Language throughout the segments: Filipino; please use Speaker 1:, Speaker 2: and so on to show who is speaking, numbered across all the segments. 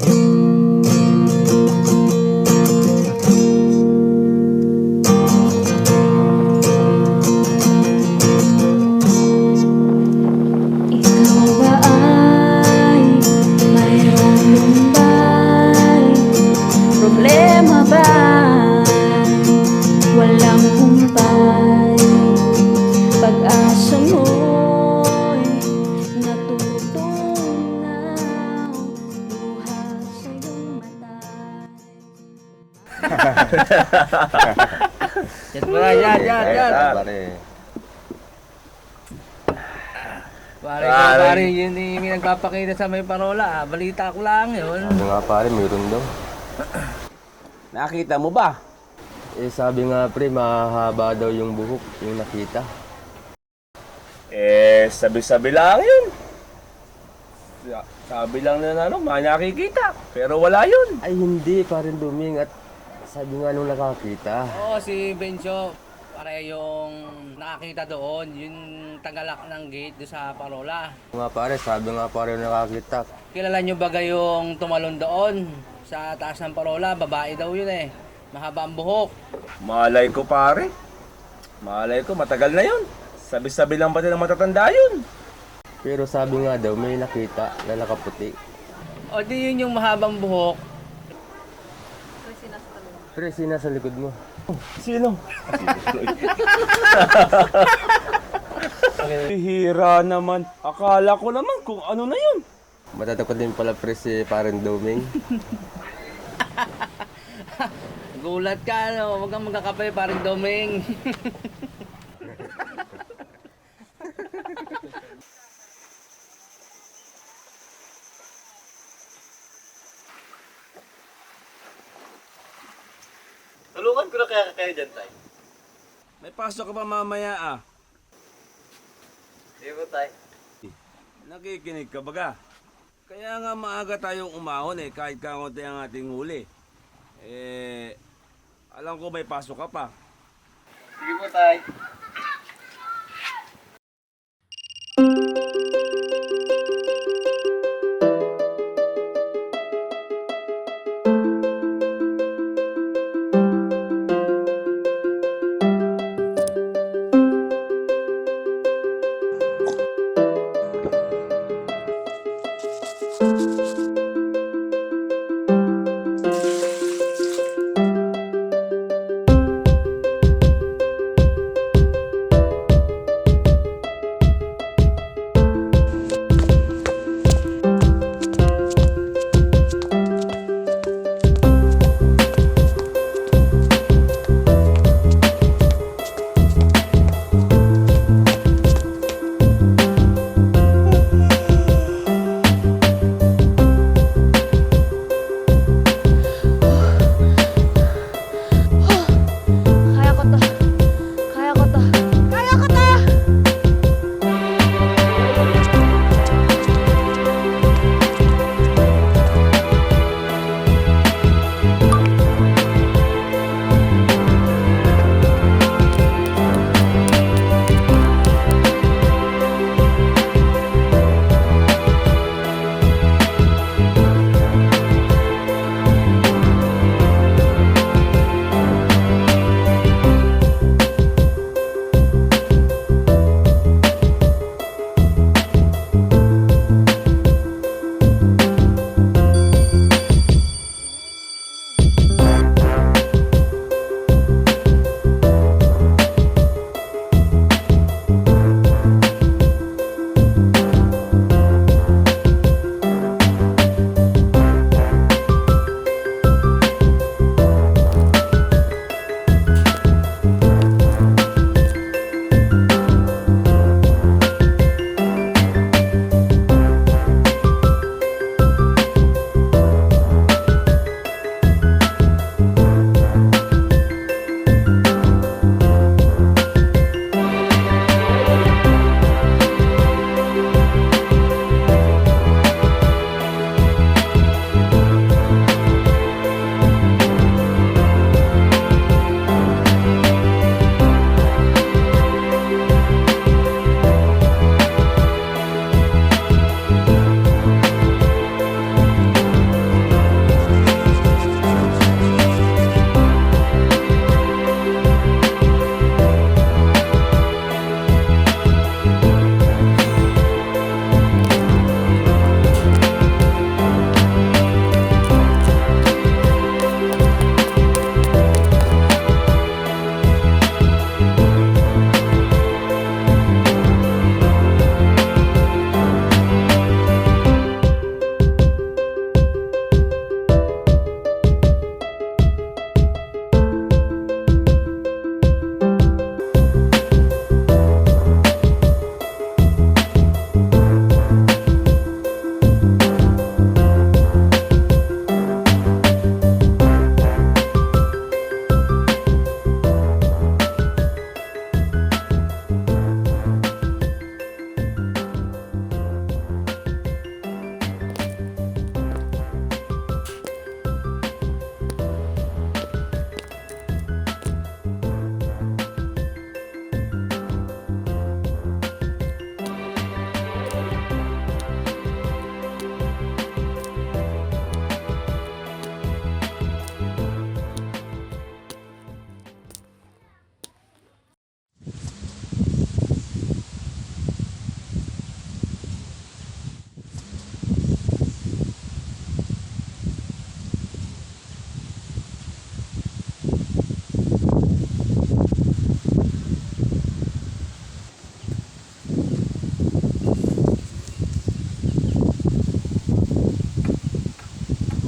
Speaker 1: Ikaw ba ay mayroong lumbay? Problema ba walang humpay? Pag-asa mo'y natutunaw, luha sa iyong mata.
Speaker 2: Yan pala, yan.
Speaker 3: Pare.
Speaker 2: Pare, yun yung nagpapakita sa may parola. Balita ko lang yun.
Speaker 3: Sabi nga pare, mayroon daw.
Speaker 4: Nakita mo ba?
Speaker 3: Eh sabi nga pre, mahaba daw yung buhok, yung nakita.
Speaker 5: Sabi-sabi lang yun. Sabi lang na may nakikita. Pero wala yun.
Speaker 3: Ay hindi, parin Duming, at sabi nga nung nakakita.
Speaker 2: Oo, si Bencho. Pare yung nakakita doon. Yung tagalak ng gate doon sa parola.
Speaker 3: Nga pare, sabi nga pare nung nakakita.
Speaker 2: Kilala nyo ba yung tumalon doon? Sa taas ng parola, babae daw yun eh. Mahaba ang buhok.
Speaker 5: Malay ko pare. Malay ko, matagal na yun. Sabi-sabi lang pati ng matatanda yun.
Speaker 3: Pero sabi nga daw, may nakita na nakaputi.
Speaker 2: O di yun yung mahabang buhok.
Speaker 3: Pre, sina sa likod mo.
Speaker 5: Sino? Hihira naman. Akala ko naman kung ano na yun.
Speaker 3: Matatakot din pala pre si parin Duming.
Speaker 2: Gulat ka, no? Huwag kang magkakape, parang Doming.
Speaker 4: Tulungan ko na kaya kayo dyan, Tay.
Speaker 5: May pasok ka pa mamaya ah.
Speaker 4: Sige po, Tay.
Speaker 5: Nakikinig ka baga? Kaya nga maaga tayong umahon kahit kaunti ang ating huli. Alam ko may pasok ka pa.
Speaker 4: Sige po, Tay.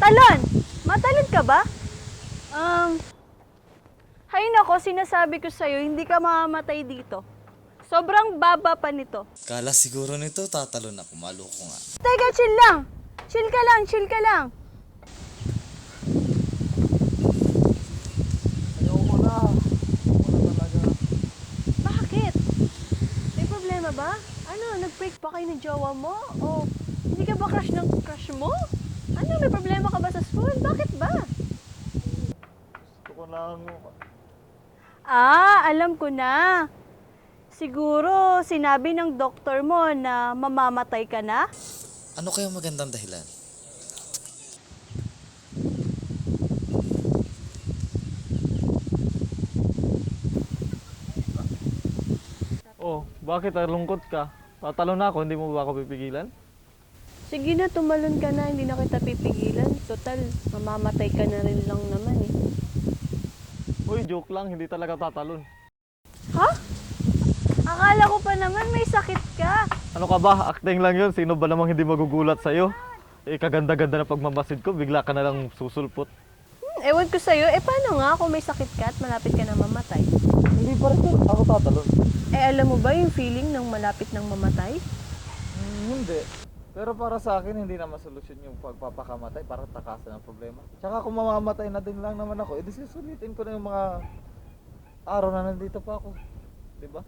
Speaker 6: Talon! Matalon ka ba? Hay nako, sinasabi ko sa'yo, hindi ka mamamatay dito. Sobrang baba pa nito.
Speaker 7: Kala siguro nito tatalon ako, maloko nga.
Speaker 6: Teka, chill lang! Chill ka lang, chill ka lang!
Speaker 4: Ayoko na. Talaga.
Speaker 6: Bakit? May problema ba? Ano, nag-break pa kayo ng jowa mo? O hindi ka ba crush ng crush mo? Ano, may problema ka ba sa school? Bakit ba?
Speaker 4: Gusto ko lang.
Speaker 6: Alam ko na. Siguro sinabi ng doktor mo na mamamatay ka na?
Speaker 7: Ano kaya magandang dahilan?
Speaker 4: Oh, bakit lungkot ka? Tatalon na ako, hindi mo ba ako pipigilan?
Speaker 6: Sige na, tumalon ka na. Hindi na kita pipigilan. Total, mamamatay ka na rin lang naman eh.
Speaker 4: Uy, joke lang, hindi talaga tatalon.
Speaker 6: Ha? Akala ko pa naman may sakit ka.
Speaker 4: Ano ka ba? Acting lang yun. Sino ba namang hindi magugulat sa'yo? Eh, kaganda-ganda na pagmamasid ko, bigla ka na lang susulpot.
Speaker 6: Ewan ko sa'yo, paano nga kung may sakit ka at malapit ka na mamatay?
Speaker 4: Hindi pa rin ako tatalon.
Speaker 6: Alam mo ba yung feeling ng malapit ng mamatay?
Speaker 8: Hindi. Pero para sa akin, hindi naman solusyon yung pagpapakamatay para takasan ang problema. Tsaka kung mamamatay na din lang naman ako, edi susulitin ko na yung mga araw na nandito pa ako. Diba?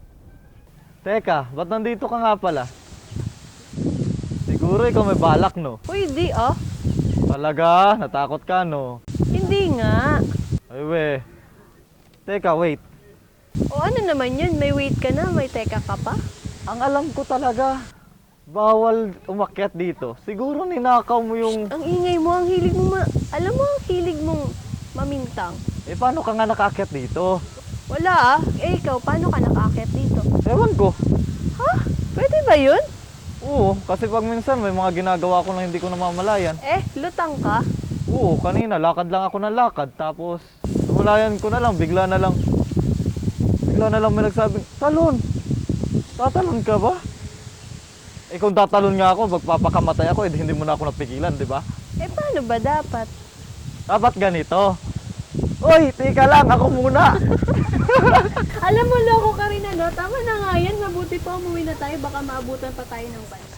Speaker 4: Teka, ba't nandito ka nga pala? Siguro ikaw may balak, no?
Speaker 6: Uy, di ah.
Speaker 4: Talaga? Natakot ka, no?
Speaker 6: Hindi nga.
Speaker 4: Ay, we. Teka, wait.
Speaker 6: O ano naman yun? May wait ka na? May teka ka pa?
Speaker 4: Ang alam ko talaga, bawal umakyat dito. Siguro ninakaw mo yung...
Speaker 6: Ang ingay mo, ang hilig mo alam mo, ang hilig mong mamintang.
Speaker 4: Eh, paano ka nga nakaakyat dito?
Speaker 6: Wala ah. Ikaw, paano ka nakaakyat dito?
Speaker 4: Ewan ko.
Speaker 6: Ha? Pwede ba yun?
Speaker 4: Oo, kasi pag minsan may mga ginagawa ko na hindi ko namamalayan.
Speaker 6: Lutang ka?
Speaker 4: Oo, kanina lakad lang ako ng lakad. Tapos, namalayan ko na lang, bigla na lang may nagsabing, Talon! Tatalon ka ba? Eh kung tatalon nga ako, magpapakamatay ako, hindi mo na ako napigilan, di ba?
Speaker 6: Paano ba dapat?
Speaker 4: Dapat ganito. Uy, tika lang, ako muna!
Speaker 6: Alam mo, loko ka rin ano. Tama na nga yan. Mabuti pa umuwi na tayo. Baka maabutan pa tayo ng bansa.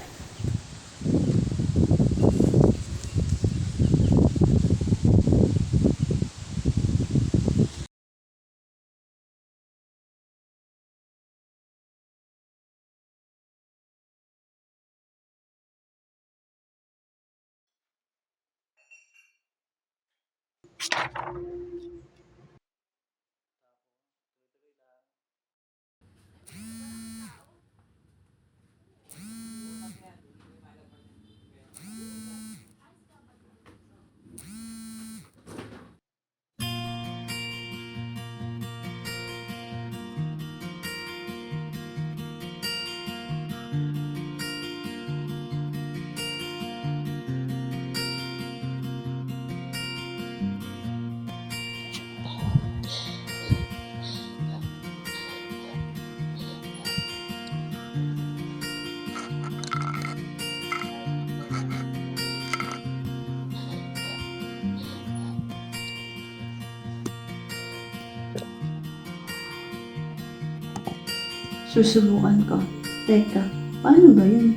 Speaker 1: Susubukan ko. Teka, paano ba yun?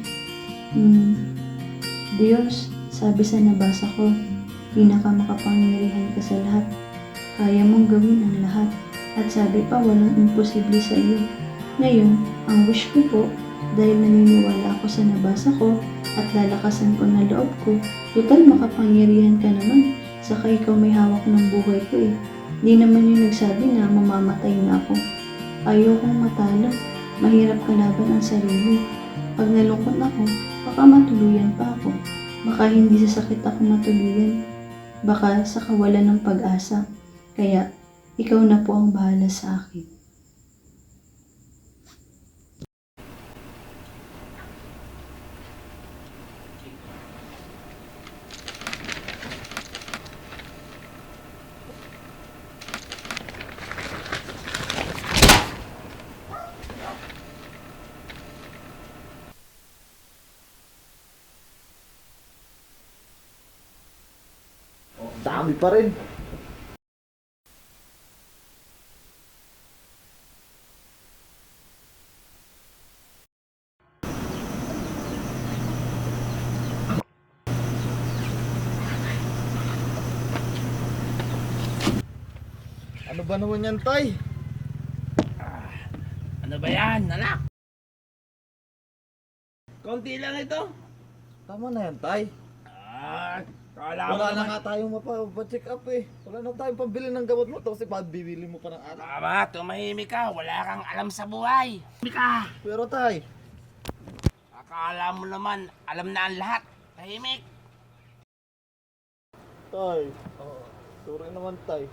Speaker 1: Diyos, sabi sa nabasa ko, pinakamakapangyarihan ka sa lahat. Kaya mong gawin ang lahat. At sabi pa, walang imposible sa iyo. Ngayon, ang wish ko po, dahil naniniwala ako sa nabasa ko at lalakasan ko na loob ko, total makapangyarihan ka naman. Saka ikaw may hawak ng buhay ko eh. Di naman yung nagsabi na mamamatay na ako. Ayokong matalo. Mahirap kalaban ang sarili. Pag nalungkot ako, baka matuluyan pa ako. Baka hindi sa sakit ako matuluyan. Baka sa kawalan ng pag-asa. Kaya, ikaw na po ang bahala sa akin.
Speaker 8: Dami pa rin. Ano ba naman yan, Tay?
Speaker 5: Ano ba yan, anak? Konti lang ito.
Speaker 8: Tama na yan, Tay.
Speaker 5: Kala mo
Speaker 8: Wala na
Speaker 5: naman.
Speaker 8: nga tayong mapa-check up eh. Wala na tayong pambili ng gamot mo. Tapos bibili mo pa ng anak.
Speaker 5: Tama, tumahimik ka. Wala kang alam sa buhay. Tumahimik ka.
Speaker 8: Pero Tay,
Speaker 5: Akala mo naman, alam na ang lahat. Tahimik.
Speaker 8: Tay. Sorry naman, Tay.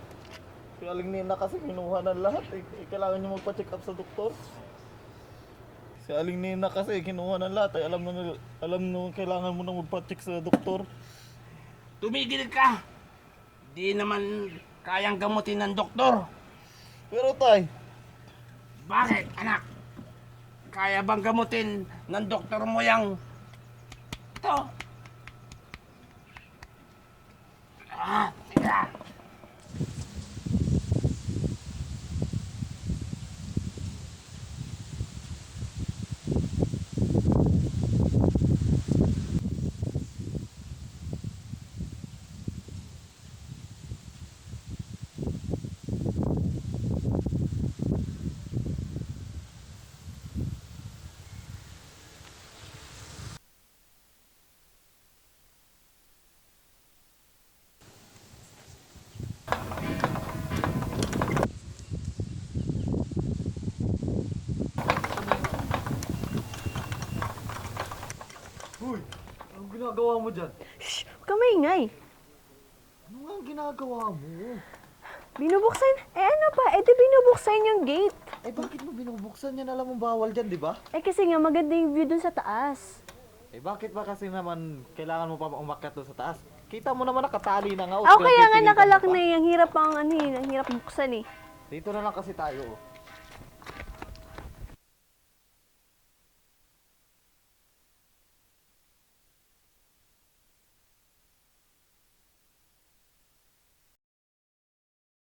Speaker 8: Si Aling Nina kasi kinuha ng lahat eh. Kailangan niyo magpa-check up sa doktor. Si Aling Nina kasi kinuha ng lahat eh. Alam mo kailangan mo nang magpa-check sa doktor.
Speaker 5: Tumigil ka. Di naman kayang gamutin ng doktor.
Speaker 8: Pero Tay,
Speaker 5: Bakit, anak? Kaya bang gamutin ng doktor mo yang ito? Teka.
Speaker 8: Uy, anong ginagawa mo dyan?
Speaker 6: Shh! Huwag ka maingay.
Speaker 8: Ano nga ang ginagawa mo?
Speaker 6: Binubuksan? Ano ba? Di binubuksan yung gate.
Speaker 8: Eh bakit mo binubuksan yan? Alam mong bawal dyan, di ba?
Speaker 6: Kasi nga maganda yung view dun sa taas.
Speaker 8: Eh bakit ba kasi naman kailangan mo pa umakyat doon sa taas? Kita mo naman nakatali na nga.
Speaker 6: Kaya nga nakalak na eh. Ang hirap ang ang hirap buksan eh.
Speaker 8: Dito na lang kasi tayo.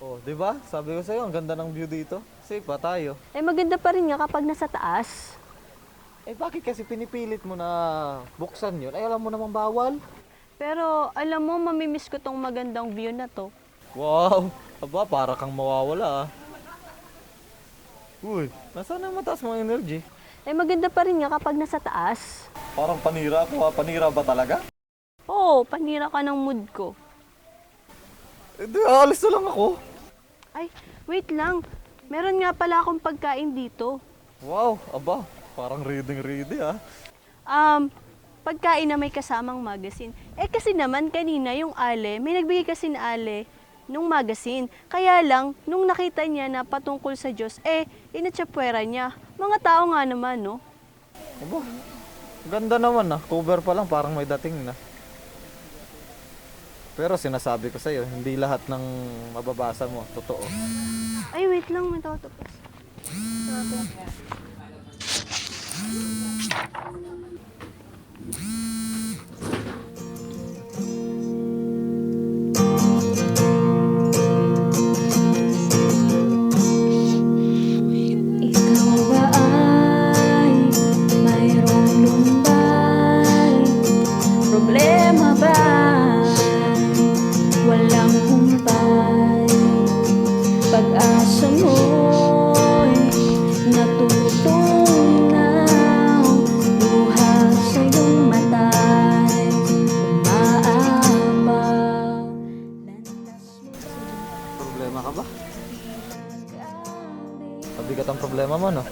Speaker 8: Oh, di ba? Sabi ko sa'yo, ang ganda ng view dito. Safe pa tayo.
Speaker 6: Maganda pa rin nga kapag nasa taas.
Speaker 8: Eh bakit kasi pinipilit mo na buksan yun? Ay alam mo namang bawal.
Speaker 6: Pero alam mo, mamimiss ko tong magandang view na to.
Speaker 8: Wow! Aba, para kang mawawala ah. Uy, nasaan ang mataas mong energy?
Speaker 6: Maganda pa rin nga kapag nasa taas.
Speaker 8: Parang panira ako ha. Panira ba talaga?
Speaker 6: Oo, panira ka ng mood ko.
Speaker 8: Eh di, aalis na lang ako.
Speaker 6: Ay, wait lang. Meron nga pala akong pagkain dito.
Speaker 8: Wow, aba, parang ready ah.
Speaker 6: Pagkain na may kasamang magazine. Kasi naman kanina yung Ale, may nagbigay kasi na Ale nung magazine. Kaya lang, nung nakita niya na patungkol sa Diyos, inatsapwera niya. Mga tao nga naman, no?
Speaker 8: Aba, ganda naman ah. Cover pa lang, parang may dating na. Pero sinasabi ko sa'yo, hindi lahat ng mababasa mo, totoo.
Speaker 6: Ay, wait lang, may tatapos.
Speaker 1: Ikaw ba ay mayroong lumbay? Problema ba? Walang humpay. Pag-asa mo'y natutunaw. Luha sa iyong mata'y umaapaw. Landas mo
Speaker 8: Problema ka ba? Mabigat ang problema mo, no?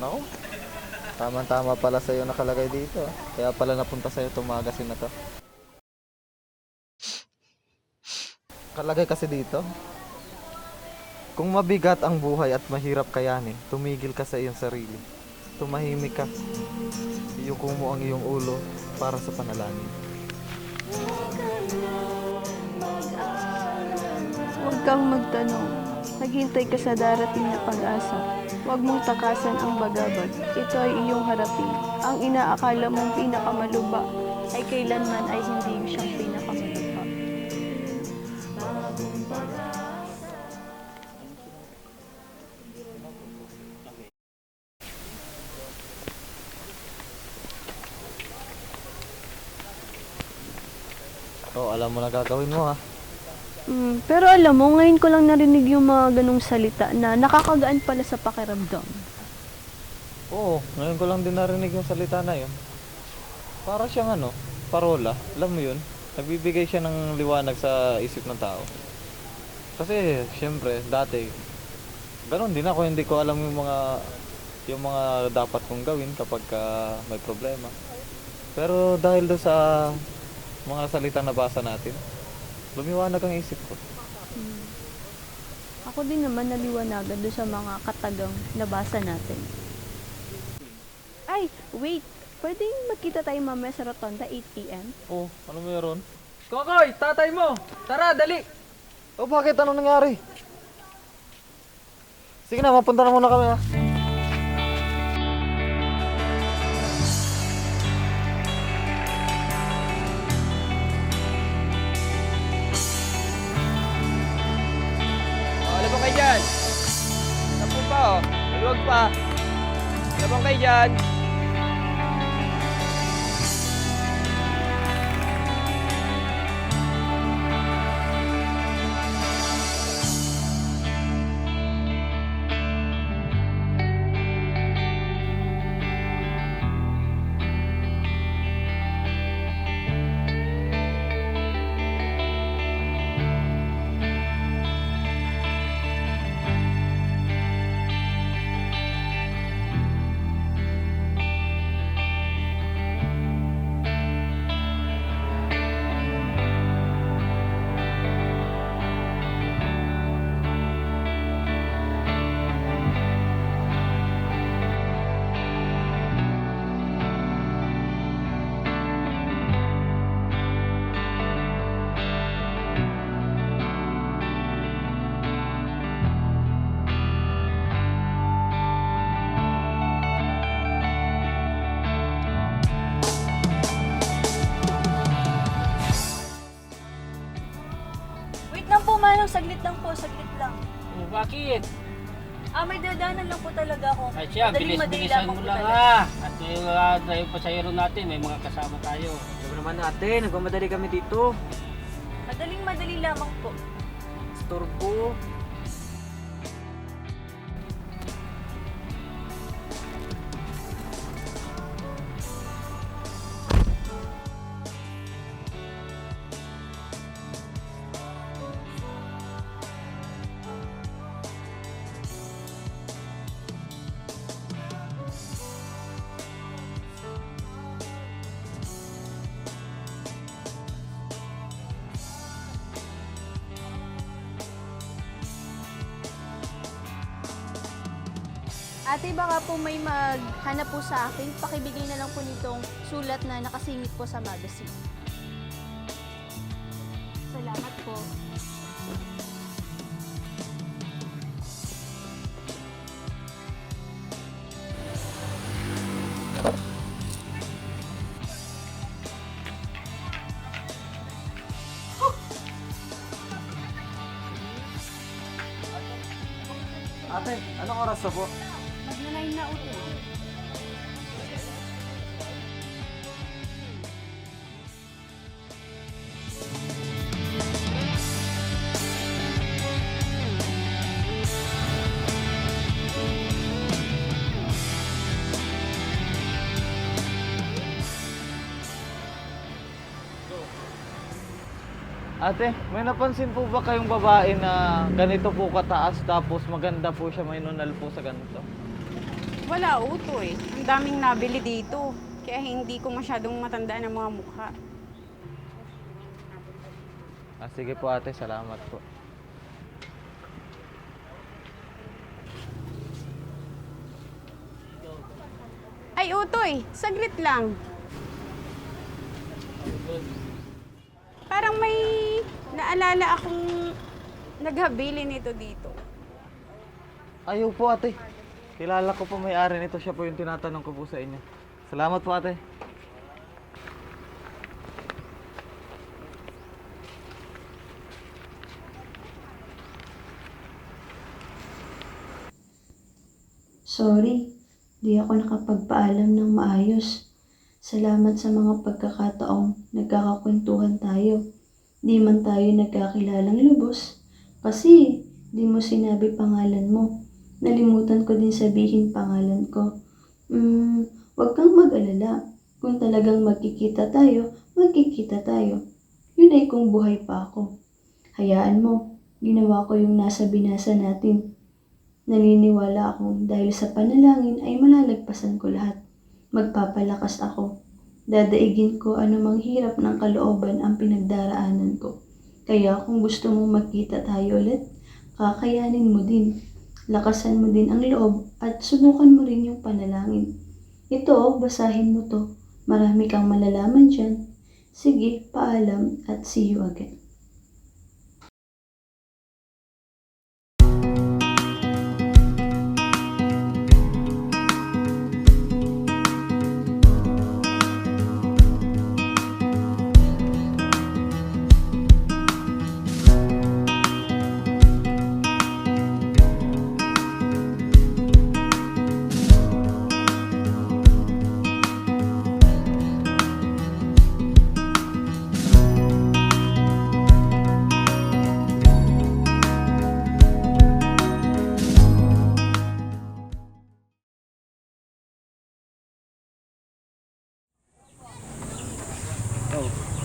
Speaker 8: Naku, tama-tama pala sa'yo nakalagay dito. Kaya pala napunta sa'yo itong magazine na to. Kalagay kasi dito, kung mabigat ang buhay at mahirap kayanin, tumigil ka sa iyong sarili. Tumahimik ka. Iyuko mo ang iyong ulo para sa panalangin.
Speaker 6: Huwag kang magtanong. Maghintay ka sa darating na pag-asa. Huwag mong takasan ang bagabag. Ito ay iyong harapin. Ang inaakala mong pinakamaluba ay kailanman ay hindi siyang pinakamaluba.
Speaker 4: Oh, alam mo na gagawin mo ha.
Speaker 6: Pero alam mo, ngayon ko lang narinig yung mga ganong salita na nakakagaan pala sa pakiramdam.
Speaker 4: Oo, ngayon ko lang din narinig yung salita na yun. Para siyang parola. Alam mo yun, nagbibigay siya ng liwanag sa isip ng tao. Kasi, syempre, dati, ganun din ako, hindi ko alam yung mga dapat kong gawin kapag may problema. Pero dahil doon sa mga salita na basa natin, lumiwanag ang isip ko.
Speaker 6: Ako din naman naliwanagan doon sa mga katagang nabasa natin. Ay, wait! Pwedeng magkita tayo mamaya sa Rotonda 8 p.m.?
Speaker 4: Oh, ano meron?
Speaker 2: Kokoy, tatay mo! Tara, dali!
Speaker 4: Oh, bakit? Ano nangyari? Sige na, mapunta na muna kami ha.
Speaker 3: Labang kayo dyan! Tapo pa oh! Huwag pa! Labang kayo dyan!
Speaker 6: Wait lang po, Manong. Saglit lang po, saglit lang.
Speaker 2: Oh, bakit?
Speaker 6: May dadanan lang po talaga ako.
Speaker 2: Ay siya, bilis-bilisan mo lang ha. At yung drive pasayro natin, may mga kasama tayo.
Speaker 9: Sabi naman natin, nagmamadali kami dito.
Speaker 6: Madaling-madali lamang po.
Speaker 9: Storbo.
Speaker 6: Ate, baka po may maghanap po sa akin. Pakibigay na lang po nitong sulat na nakasingit po sa magazine. Salamat po.
Speaker 8: Ate, anong oras na po?
Speaker 6: Mag-9 na uto.
Speaker 4: Ate, may napansin po ba kayong babae na ganito po kataas tapos maganda po siya, may nunal po sa ganito?
Speaker 10: Wala, Utoy. Ang daming nabili dito. Kaya hindi ko masyadong matandaan ang mga mukha.
Speaker 4: Sige po ate, salamat po.
Speaker 10: Ay, Utoy, saglit lang. Parang may naalala akong naghabili nito dito.
Speaker 4: Ayaw po ate. Kilala ko po may-ari nito. Siya po yung tinatanong ko po sa inyo. Salamat po ate.
Speaker 1: Sorry, di ako nakapagpaalam ng maayos. Salamat sa mga pagkakataong nagkakakwentuhan tayo. Di man tayo nagkakilalang lubos. Kasi di mo sinabi pangalan mo. Nalimutan ko din sabihin pangalan ko. Wag kang mag-alala. Kung talagang magkikita tayo, magkikita tayo. Yun ay kung buhay pa ako. Hayaan mo, ginawa ko yung nasa binasa natin. Naniniwala akong dahil sa panalangin ay malalagpasan ko lahat. Magpapalakas ako. Dadaigin ko anumang hirap ng kalooban ang pinagdaraanan ko. Kaya kung gusto mong magkita tayo ulit, kakayanin mo din. Lakasan mo din ang loob at subukan mo rin yung panalangin. Ito, basahin mo to. Marami kang malalaman dyan. Sige, paalam at see you again.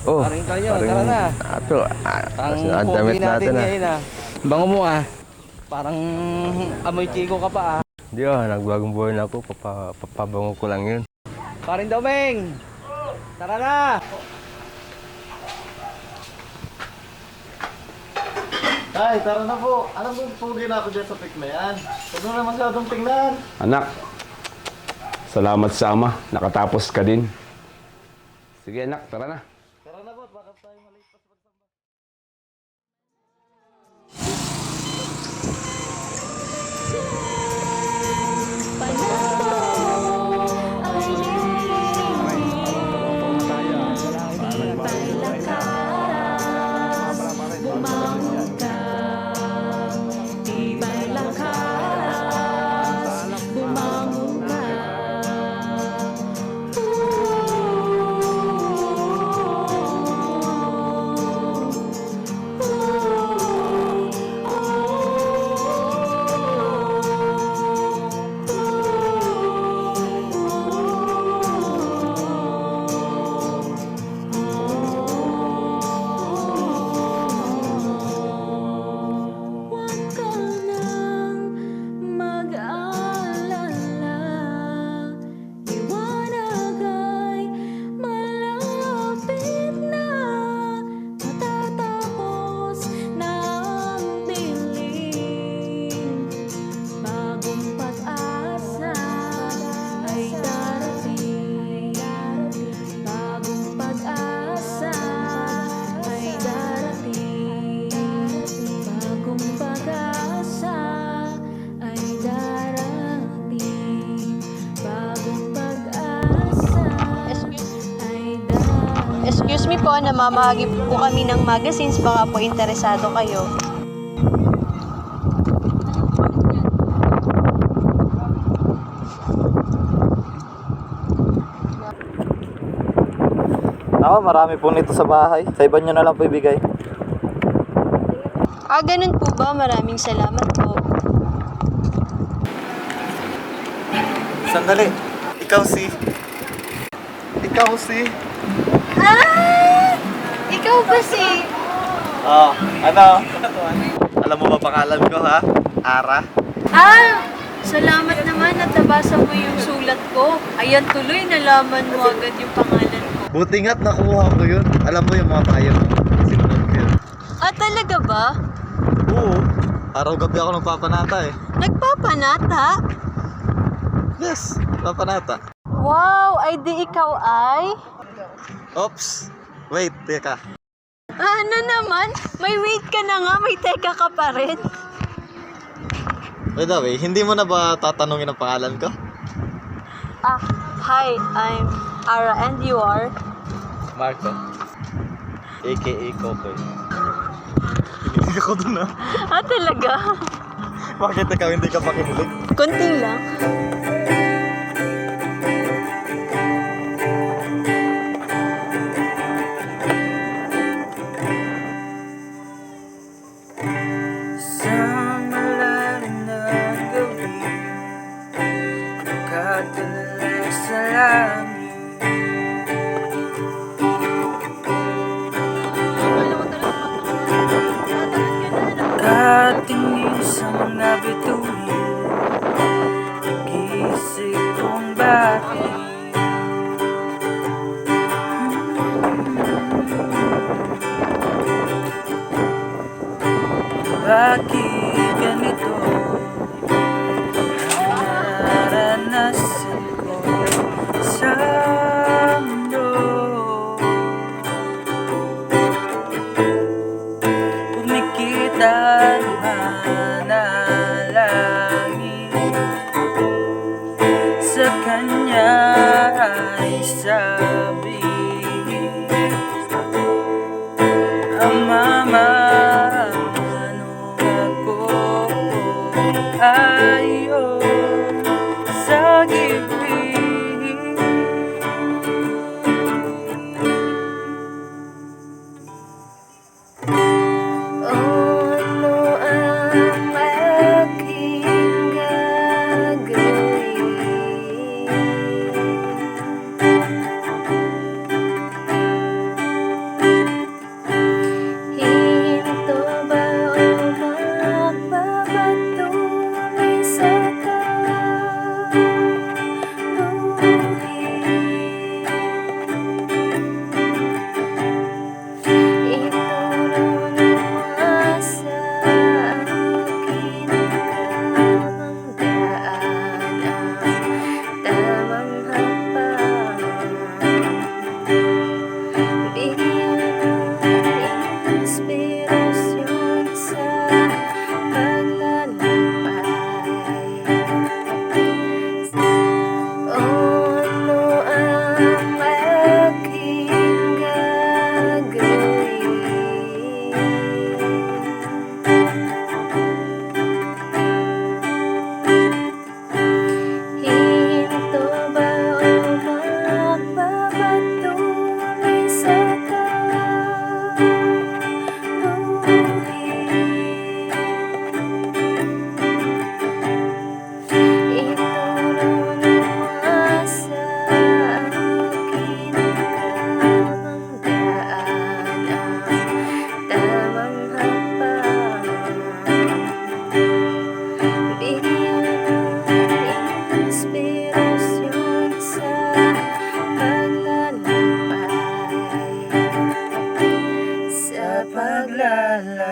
Speaker 3: Oh,
Speaker 2: Paring tayo, tara na.
Speaker 3: Ato,
Speaker 2: Ang
Speaker 3: damit natin
Speaker 2: ngayon ah. Bango mo ah. Parang amoy chiko ka pa ah.
Speaker 3: Hindi nagbagong buhay na ako. Papabango ko lang yun.
Speaker 2: Paring Domeng! Tara na!
Speaker 4: Tay, tara na po. Alam mo, pugi na ako dyan sa pick na yan. Huwag mo na masyadong tingnan.
Speaker 5: Anak, salamat sa ama. Nakatapos ka din. Sige anak, tara na.
Speaker 4: Tara na po, baka tayo malipas pagsamba.
Speaker 6: Excuse me po, namamahagi po kami ng magazines, baka po interesado kayo.
Speaker 4: Ako, marami po nito sa bahay. Sa iba nyo na lang po ibigay.
Speaker 6: Ganun po ba? Maraming salamat po.
Speaker 4: Sandali. Ikaw si...
Speaker 6: Ikaw ba si...
Speaker 4: Ano? Alam mo ba pangalan ko ha? Ara?
Speaker 6: Salamat naman at nabasa mo yung sulat ko. Ayan tuloy, nalaman mo agad yung pangalan ko.
Speaker 4: Buti nga't nakuha ko yun. Alam mo yung mga payo mo. Sinunod ko yun.
Speaker 6: Talaga ba?
Speaker 4: Oo. Araw-gabi ako nagpapanata eh.
Speaker 6: Nagpapanata?
Speaker 4: Yes, nagpapanata.
Speaker 6: Wow, ay di ikaw ay?
Speaker 4: Oops. Wait, teka.
Speaker 6: Ano naman? May wait ka na nga, may teka ka pa rin.
Speaker 7: By the way, hindi mo na ba tatanungin ang pangalan ko?
Speaker 6: Hi, I'm Ara and you are?
Speaker 7: Marco. A.K.A. Kokoy. Kinilig ako dun ah.
Speaker 6: Talaga?
Speaker 7: Bakit ikaw hindi ka pakimulig?
Speaker 6: Kunting lang.
Speaker 9: Sa malalim na gabi, nakatulala sa langit. Nakatingin sa mga bituin, nag-iisip kung bakit. Bakit ganito ang naranasan ko sa mundo? Pumikit ang manalangin, sa kanya ay sabi, Mama, ayaw sa gibig.
Speaker 6: Ano ang aking gagawin? Hinto ba o magpapatuloy sa inspirasyon sa paglalakbay. Ano ang aking gagawin? Hinto ba o magpapatuloy sa inspirasyon sa paglalakbay, sa paglalakbay.